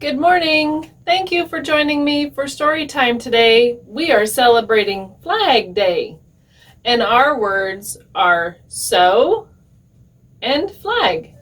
Good morning. Thank you for joining me for story time today. We are celebrating Flag Day, and our words are so and flag.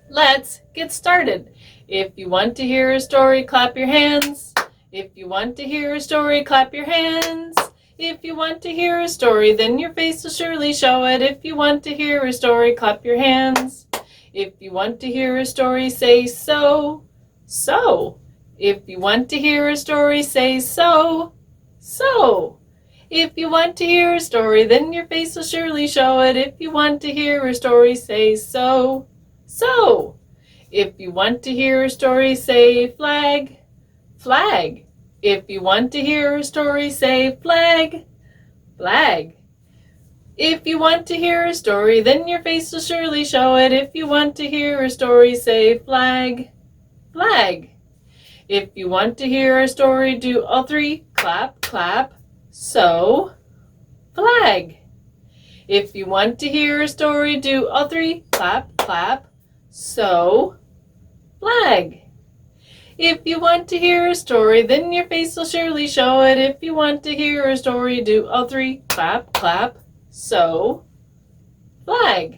Let's get started. If you want to hear a story, clap your hands. If you want to hear a story, clap your hands. If you want to hear a story, then your face will surely show it. If you want to hear a story, clap your hands. If you want to hear a story, say so. So. If you want to hear a story, say so. So. If you want to hear a story, then your face will surely show it. If you want to hear a story, say so. So. If you want to hear a story, say flag. Flag. If you want to hear a story, say flag. Flag. If you want to hear a story, then your face will surely show it. If you want to hear a story, say flag. Flag. If you want to hear a story, do all three. Clap, clap. So, flag. If you want to hear a story, do all three. Clap, clap. So, flag. If you want to hear a story, then your face will surely show it. If you want to hear a story, do all three. Clap, clap. So, flag.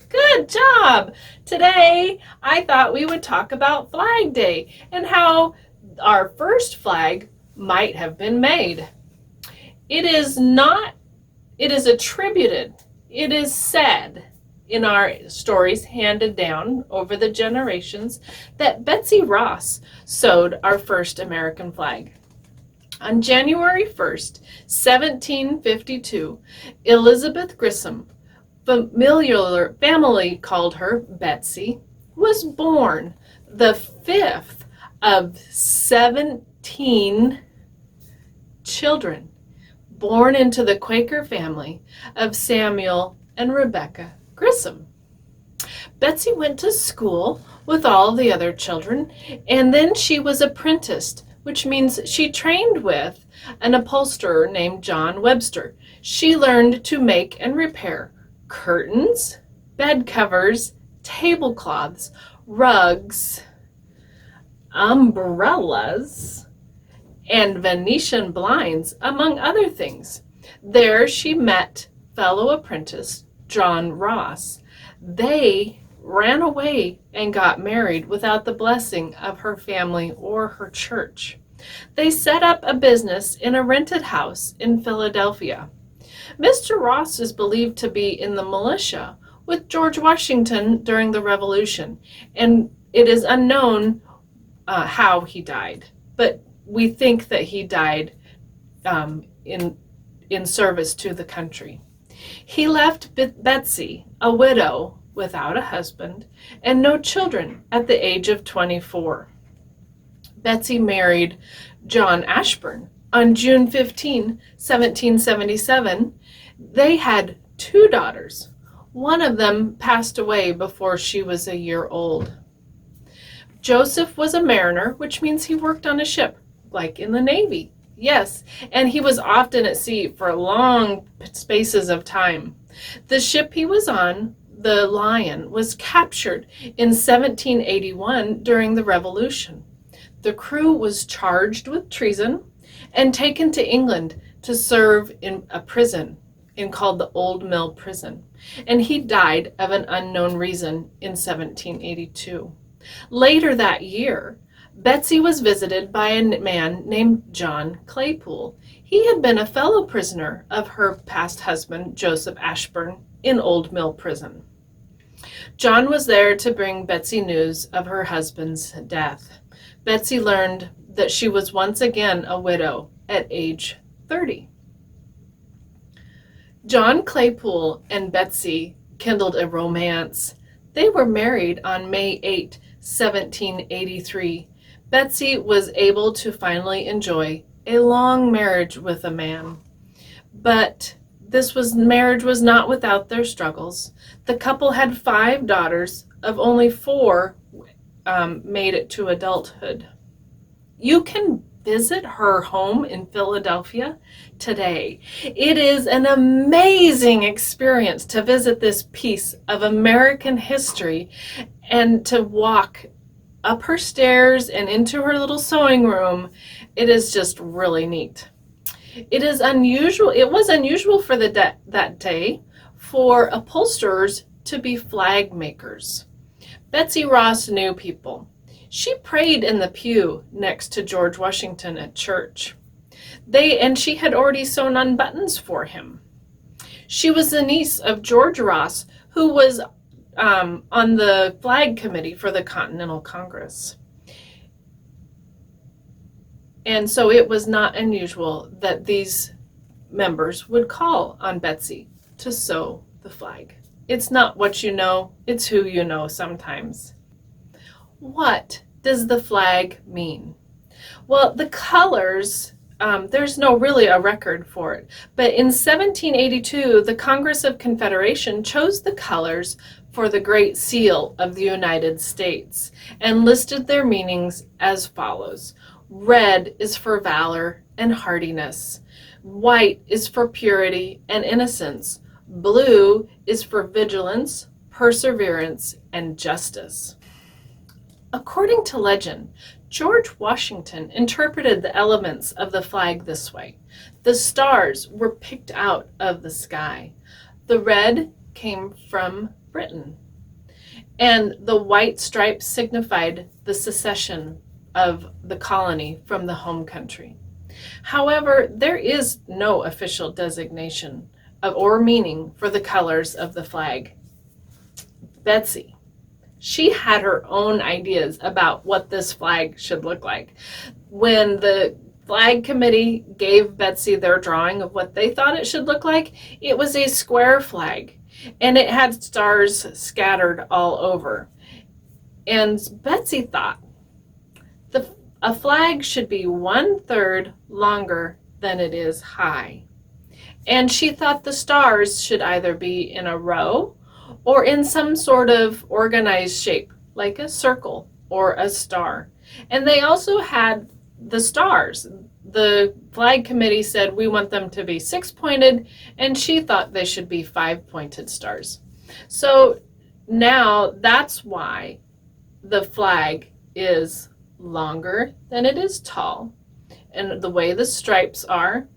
Good job! Today, I thought we would talk about Flag Day and how our first flag might have been made. It is attributed, it is said in our stories handed down over the generations that Betsy Ross sewed our first American flag. On January 1st, 1752, Elizabeth Grissom, family called her Betsy, was born, the fifth of 17 children born into the Quaker family of Samuel and Rebecca Grissom. Betsy went to school with all the other children, and then she was apprenticed, which means she trained with an upholsterer named John Webster. She learned to make and repair curtains, bed covers, tablecloths, rugs, umbrellas, and Venetian blinds, among other things. There she met fellow apprentice John Ross. They ran away and got married without the blessing of her family or her church. They set up a business in a rented house in Philadelphia. Mr. Ross is believed to be in the militia with George Washington during the Revolution, and it is unknown how he died, but we think that he died in service to the country. He left Betsy, a widow without a husband and no children, at the age of 24. Betsy married John Ashburn on June 15, 1777. They had two daughters. One of them passed away before she was a year old. Joseph was a mariner, which means he worked on a ship, like in the Navy. Yes, and he was often at sea for long spaces of time. The ship he was on, the Lion, was captured in 1781 during the Revolution. The crew was charged with treason and taken to England to serve in a prison called the Old Mill Prison, and he died of an unknown reason in 1782. Later that year, Betsy was visited by a man named John Claypool. He had been a fellow prisoner of her past husband, Joseph Ashburn, in Old Mill Prison. John was there to bring Betsy news of her husband's death. Betsy learned that she was once again a widow at age 30. John Claypool and Betsy kindled a romance. They were married on May 8, 1783. Betsy was able to finally enjoy a long marriage with a man. But marriage was not without their struggles. The couple had 5 daughters, of only 4 made it to adulthood. You can visit her home in Philadelphia today. It is an amazing experience to visit this piece of American history and to walk up her stairs and into her little sewing room. It is just really neat. It was unusual for that day for upholsterers to be flag makers. Betsy Ross knew people. She prayed in the pew next to George Washington at church. She had already sewn on buttons for him. She was the niece of George Ross, who was on the flag committee for the Continental Congress. And so it was not unusual that these members would call on Betsy to sew the flag. It's not what you know, it's who you know sometimes. What does the flag mean? Well, the colors, there's no really a record for it, but in 1782, the Congress of Confederation chose the colors for the Great Seal of the United States and listed their meanings as follows. Red is for valor and hardiness. White is for purity and innocence. Blue is for vigilance, perseverance, and justice. According to legend, George Washington interpreted the elements of the flag this way. The stars were picked out of the sky. The red came from Britain, and the white stripes signified the secession of the colony from the home country. However, there is no official designation or meaning for the colors of the flag. Betsy, she had her own ideas about what this flag should look like. When the flag committee gave Betsy their drawing of what they thought it should look like, it was a square flag, and it had stars scattered all over. And Betsy thought a flag should be 1/3 longer than it is high. And she thought the stars should either be in a row or in some sort of organized shape, like a circle or a star. And they also had the stars. The flag committee said we want them to be 6-pointed, and she thought they should be 5-pointed stars. So now that's why the flag is longer than it is tall, and the way the stripes are,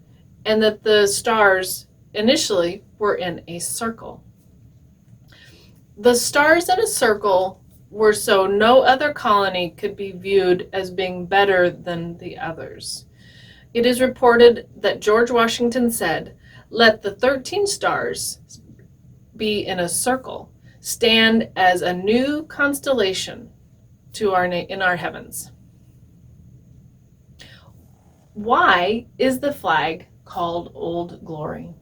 and that the stars initially were in a circle. The stars in a circle were so no other colony could be viewed as being better than the others. It is reported that George Washington said, "Let the 13 stars be in a circle, stand as a new constellation in our heavens." Why is the flag called Old Glory?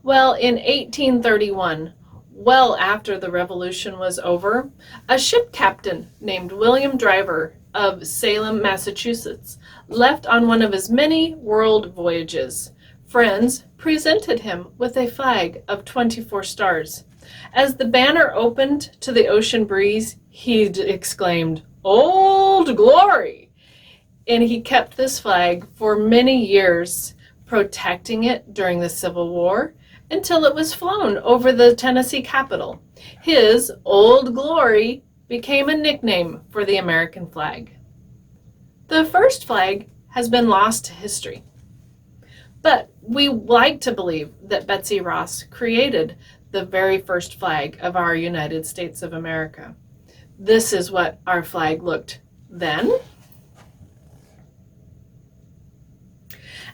Well, in 1831, well after the Revolution was over, a ship captain named William Driver of Salem, Massachusetts, left on one of his many world voyages. Friends presented him with a flag of 24 stars. As the banner opened to the ocean breeze, he exclaimed, "Old Glory!" And he kept this flag for many years, protecting it during the Civil War until it was flown over the Tennessee Capitol. His Old Glory became a nickname for the American flag. The first flag has been lost to history, but we like to believe that Betsy Ross created the very first flag of our United States of America. This is what our flag looked then.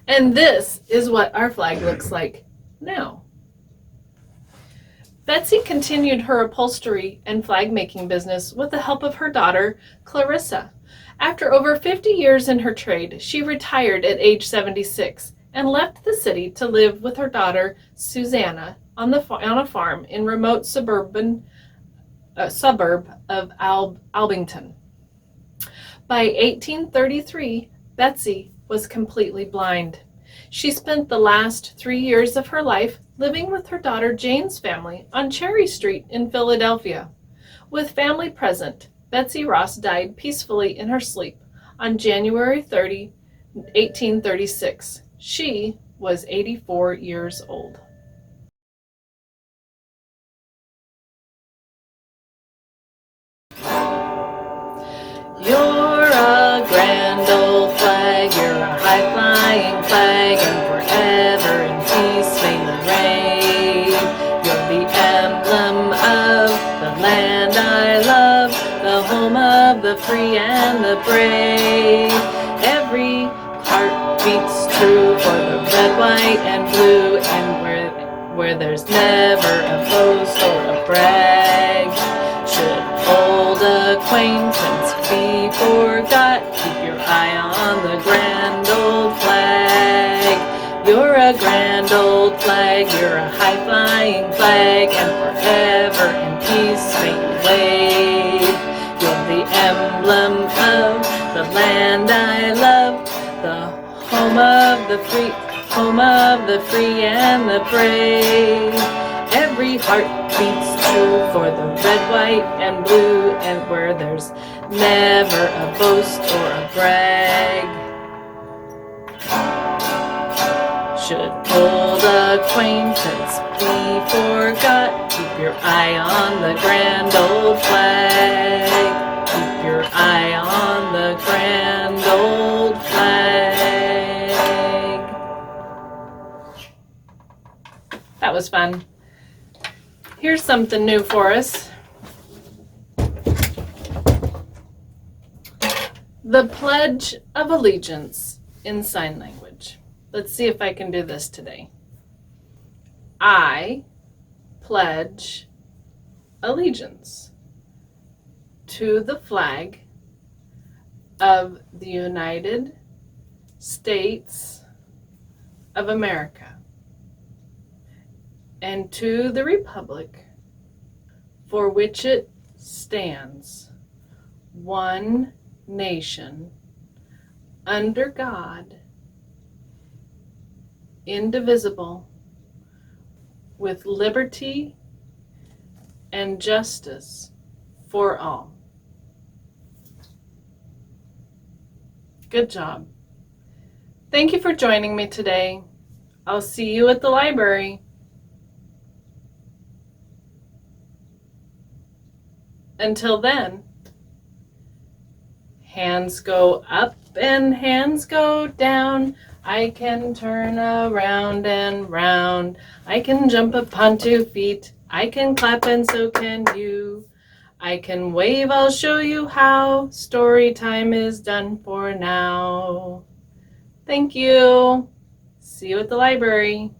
And this is what our flag looks like now. Betsy continued her upholstery and flag making business with the help of her daughter, Clarissa. After over 50 years in her trade, she retired at age 76 and left the city to live with her daughter, Susanna, on a farm in remote suburb of Albington. By 1833, Betsy was completely blind. She spent the last 3 years of her life living with her daughter Jane's family on Cherry Street in Philadelphia. With family present, Betsy Ross died peacefully in her sleep on January 30, 1836. She was 84 years old. the free and the brave. Every heart beats true for the red, white, and blue, and where there's never a boast or a brag. Should old acquaintance be forgot, keep your eye on the grand old flag. You're a grand old flag, you're a high-flying flag, and forever in peace may you wave. You're the emblem of the land I love, the home of the free, home of the free and the brave. Every heart beats true for the red, white, and blue, and where there's never a boast or a brag. Should old acquaintance be forgot, keep your eye on the grand old flag. Keep your eye on the grand old flag. That was fun. Here's something new for us. The Pledge of Allegiance in sign language. Let's see if I can do this today. I pledge allegiance to the flag of the United States of America and to the republic for which it stands, one nation, under God, indivisible, with liberty and justice for all. Good job. Thank you for joining me today. I'll see you at the library. Until then, hands go up and hands go down. I can turn around and round. I can jump upon 2 feet. I can clap and so can you. I can wave, I'll show you how. Story time is done for now. Thank you. See you at the library.